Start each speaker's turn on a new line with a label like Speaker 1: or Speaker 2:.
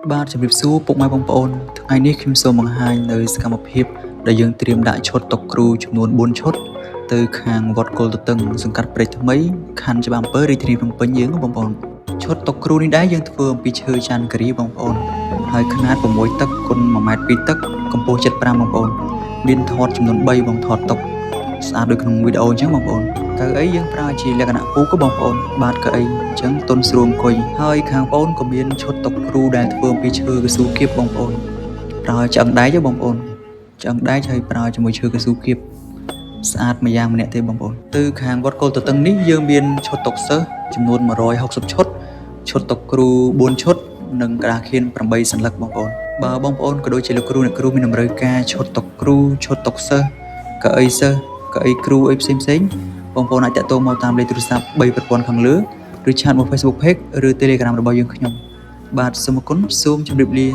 Speaker 1: បាទជំរាបសួរពុកម៉ែបងប្អូនថ្ងៃនេះខ្ញុំសូមបង្ហាញនៅសកម្មភាពដែលយើងត្រៀមដាក់ឈុតតុគ្រូចំនួន4ឈុតទៅខាងវត្តគល់ទទឹងសង្កាត់ព្រែកថ្មីខណ្ឌច្បារអំពើរាជធានីភ្នំពេញយើងបងប្អូនឈុតតុគ្រូនេះដែរយើងធ្វើអំពីឈើច័ន្ទគិរីបងប្អូនហើយຂະຫນាត6តឹកគុណ1ម៉ែត្រ2តឹកកម្ពស់75បងប្អូនមានថតចំនួន3បងថតតុស្អាតដូចក្នុងវីដេអូអញ្ចឹងបងប្អូនកៅអីយើងប្រើជាលក្ខណៈពូកបងប្អូនបាទកៅអីអញ្ចឹងទុនស្រួលអង្គុយហើយខាងបងប្អូនក៏មានឈុតតុគ្រូដែលធ្វើអំពីឈើកស៊ូគៀបបងប្អូនប្រើឆ្អឹងដែកបងប្អូនឆ្អឹងដែកហើយប្រើជាមួយឈើកស៊ូគៀបស្អាតម្យ៉ាងម្នាក់ទេបងប្អូនទៅខាងវត្តគល់ទទឹងនេះយើងមានឈុតតុសិស្សចំនួន160ឈុតឈុតតុគ្រូ4ឈុតនិងក្តារខៀន8សន្លឹកបងប្អូនបើបងប្អូនក៏ដូចជាលោកគ្រូអ្នកគ្រូមានតម្រូវការឈុតតុគ្រូឈុតតុសិស្សកៅអីសិស្សកៅអីគ្រូអីផ្សេងបងប្អូនអាចតាក់ទងមកតាមលេខទូរស័ព្ទ3ប្រព័ន្ធខាងលើឬឆាតមក Facebook Page ឬ Telegram របស់យើងខ្ញុំបាទសូមអរគុណសូមជម្រាបលា